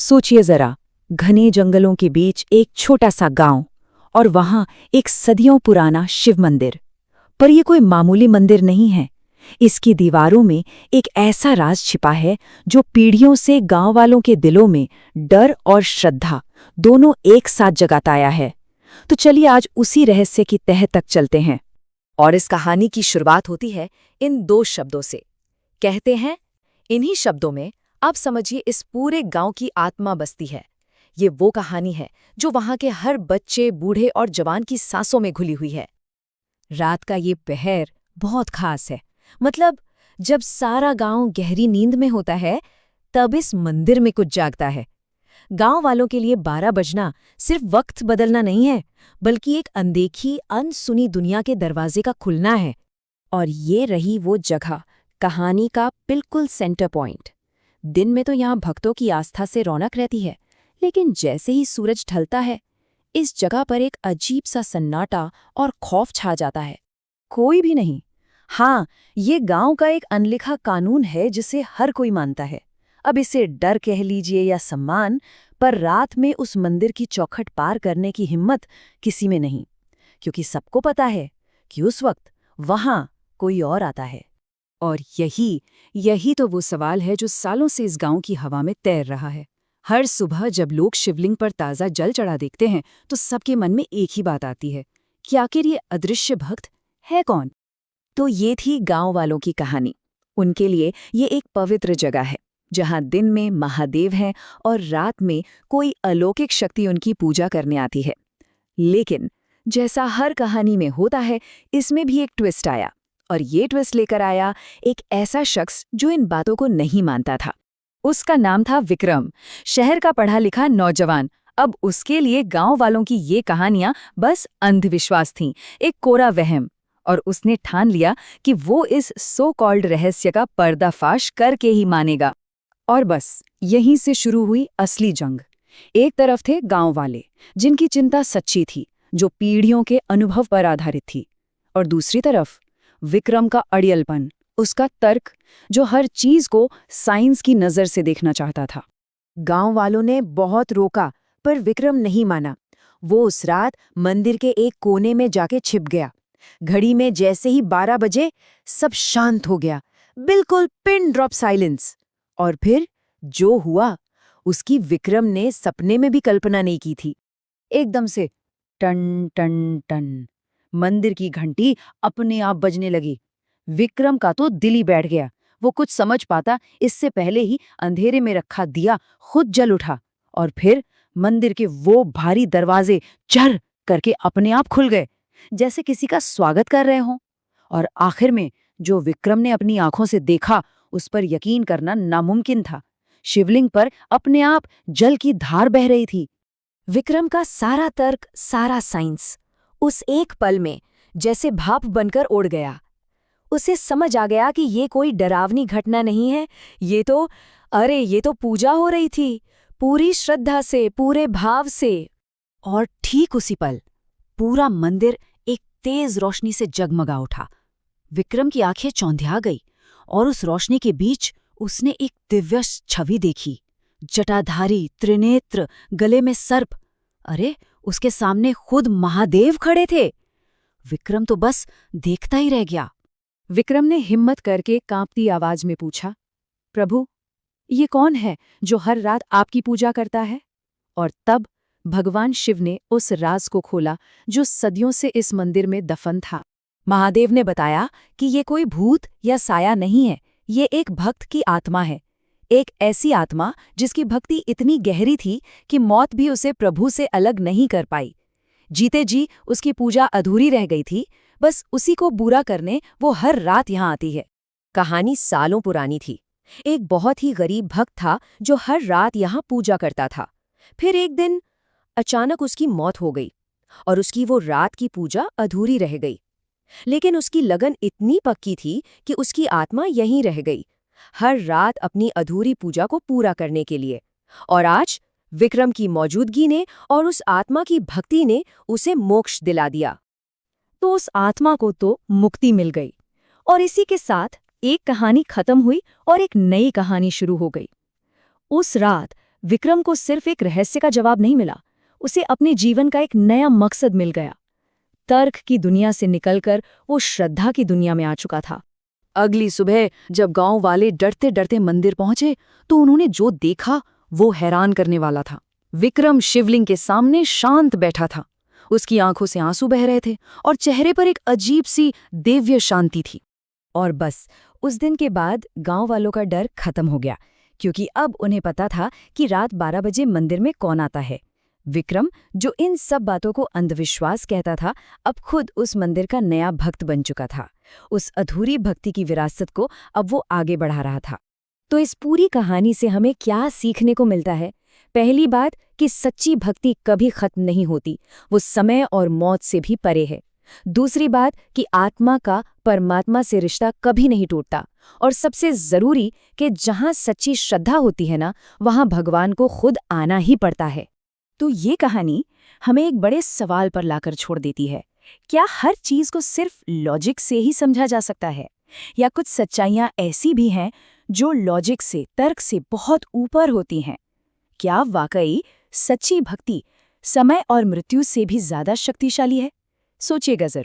सोचिए जरा, घने जंगलों के बीच एक छोटा सा गांव, और वहां एक सदियों पुराना शिव मंदिर। पर यह कोई मामूली मंदिर नहीं है। इसकी दीवारों में एक ऐसा राज छिपा है जो पीढ़ियों से गांव वालों के दिलों में डर और श्रद्धा दोनों एक साथ जगाता आया है। तो चलिए आज उसी रहस्य की तह तक चलते हैं। और इस कहानी की शुरुआत होती है इन दो शब्दों से। कहते हैं, इन्हीं शब्दों में आप समझिए इस पूरे गांव की आत्मा बसती है। ये वो कहानी है जो वहां के हर बच्चे, बूढ़े और जवान की सांसों में घुली हुई है। रात का ये पहर बहुत खास है। मतलब जब सारा गांव गहरी नींद में होता है, तब इस मंदिर में कुछ जागता है। गांव वालों के लिए 12 बजना सिर्फ वक्त बदलना नहीं है, बल्कि एक अनदेखी, अनसुनी दुनिया के दरवाजे का खुलना है। और ये रही वो जगह, कहानी का बिल्कुल सेंटर पॉइंट। दिन में तो यहाँ भक्तों की आस्था से रौनक रहती है, लेकिन जैसे ही सूरज ढलता है, इस जगह पर एक अजीब सा सन्नाटा और खौफ छा जाता है। कोई भी नहीं। हाँ, ये गांव का एक अनलिखा कानून है जिसे हर कोई मानता है। अब इसे डर कह लीजिए या सम्मान, पर रात में उस मंदिर की चौखट पार करने की हिम्मत किसी में नहीं, क्योंकि सबको पता है कि उस वक्त वहां कोई और आता है। और यही तो वो सवाल है जो सालों से इस गांव की हवा में तैर रहा है। हर सुबह जब लोग शिवलिंग पर ताज़ा जल चढ़ा देखते हैं, तो सबके मन में एक ही बात आती है कि आखिर ये अदृश्य भक्त है कौन? तो ये थी गांव वालों की कहानी। उनके लिए ये एक पवित्र जगह है, जहां दिन में महादेव हैं और रात में कोई अलौकिक शक्ति उनकी पूजा करने आती है। लेकिन जैसा हर कहानी में होता है, इसमें भी एक ट्विस्ट आया। और ये ट्विस्ट लेकर आया एक ऐसा शख्स जो इन बातों को नहीं मानता था। उसका नाम था विक्रम, शहर का पढ़ा लिखा नौजवान। अब उसके लिए गांव वालों की ये कहानियां बस अंधविश्वास थीं, एक कोरा वहम। और उसने ठान लिया कि वो इस सो कॉल्ड रहस्य का पर्दाफाश करके ही मानेगा। और बस यहीं से शुरू हुई असली जंग। एक तरफ थे गांव वाले, जिनकी चिंता सच्ची थी, जो पीढ़ियों के अनुभव पर आधारित थी। और दूसरी तरफ विक्रम का अड़ियलपन, उसका तर्क, जो हर चीज को साइंस की नजर से देखना चाहता था। गांव वालों ने बहुत रोका, पर विक्रम नहीं माना। वो उस रात मंदिर के एक कोने में जाके छिप गया। घड़ी में जैसे ही 12 बजे, सब शांत हो गया, बिल्कुल पिन ड्रॉप साइलेंस। और फिर जो हुआ, उसकी विक्रम ने सपने में भी कल्पना नहीं की थी। एकदम से टन टन टन मंदिर की घंटी अपने आप बजने लगी। विक्रम का तो दिल ही बैठ गया। वो कुछ समझ पाता इससे पहले ही अंधेरे में रखा दिया खुद जल उठा, और फिर मंदिर के वो भारी दरवाजे चर करके अपने आप खुल गए, जैसे किसी का स्वागत कर रहे हों। और आखिर में जो विक्रम ने अपनी आंखों से देखा, उस पर यकीन करना नामुमकिन था। शिवलिंग पर अपने आप जल की धार बह रही थी। विक्रम का सारा तर्क, सारा साइंस उस एक पल में जैसे भाप बनकर उड़ गया। उसे समझ आ गया कि ये कोई डरावनी घटना नहीं है, ये तो पूजा हो रही थी, पूरी श्रद्धा से, पूरे भाव से। और ठीक उसी पल पूरा मंदिर एक तेज रोशनी से जगमगा उठा। विक्रम की आंखें चौंधिया गई, और उस रोशनी के बीच उसने एक दिव्य छवि देखी। जटाधारी, त्रिनेत्र, गले में सर्प। अरे, उसके सामने खुद महादेव खड़े थे। विक्रम तो बस देखता ही रह गया। विक्रम ने हिम्मत करके कांपती आवाज में पूछा, प्रभु, ये कौन है जो हर रात आपकी पूजा करता है? और तब भगवान शिव ने उस राज को खोला जो सदियों से इस मंदिर में दफन था। महादेव ने बताया कि ये कोई भूत या साया नहीं है, ये एक भक्त की आत्मा है। एक ऐसी आत्मा जिसकी भक्ति इतनी गहरी थी कि मौत भी उसे प्रभु से अलग नहीं कर पाई। जीते जी उसकी पूजा अधूरी रह गई थी, बस उसी को पूरा करने वो हर रात यहाँ आती है। कहानी सालों पुरानी थी। एक बहुत ही गरीब भक्त था जो हर रात यहाँ पूजा करता था। फिर एक दिन अचानक उसकी मौत हो गई और उसकी वो रात की पूजा अधूरी रह गई। लेकिन उसकी लगन इतनी पक्की थी कि उसकी आत्मा यहीं रह गई, हर रात अपनी अधूरी पूजा को पूरा करने के लिए। और आज विक्रम की मौजूदगी ने और उस आत्मा की भक्ति ने उसे मोक्ष दिला दिया। तो उस आत्मा को तो मुक्ति मिल गई, और इसी के साथ एक कहानी खत्म हुई और एक नई कहानी शुरू हो गई। उस रात विक्रम को सिर्फ एक रहस्य का जवाब नहीं मिला, उसे अपने जीवन का एक नया मकसद मिल गया। तर्क की दुनिया से निकलकर वो श्रद्धा की दुनिया में आ चुका था। अगली सुबह जब गांव वाले डरते डरते मंदिर पहुंचे तो उन्होंने जो देखा वो हैरान करने वाला था। विक्रम शिवलिंग के सामने शांत बैठा था। उसकी आंखों से आंसू बह रहे थे और चेहरे पर एक अजीब सी दिव्य शांति थी। और बस उस दिन के बाद गांव वालों का डर खत्म हो गया, क्योंकि अब उन्हें पता था कि रात 12 बजे मंदिर में कौन आता है। विक्रम, जो इन सब बातों को अंधविश्वास कहता था, अब खुद उस मंदिर का नया भक्त बन चुका था। उस अधूरी भक्ति की विरासत को अब वो आगे बढ़ा रहा था। तो इस पूरी कहानी से हमें क्या सीखने को मिलता है? पहली बात कि सच्ची भक्ति कभी खत्म नहीं होती, वो समय और मौत से भी परे है। दूसरी बात कि आत्मा का परमात्मा से रिश्ता कभी नहीं टूटता। और सबसे जरूरी कि जहाँ सच्ची श्रद्धा होती है ना, वहाँ भगवान को खुद आना ही पड़ता है। तो ये कहानी हमें एक बड़े सवाल पर लाकर छोड़ देती है। क्या हर चीज को सिर्फ लॉजिक से ही समझा जा सकता है, या कुछ सच्चाइयाँ ऐसी भी हैं जो लॉजिक से, तर्क से बहुत ऊपर होती हैं? क्या वाकई सच्ची भक्ति समय और मृत्यु से भी ज्यादा शक्तिशाली है? सोचिएगा जरूर।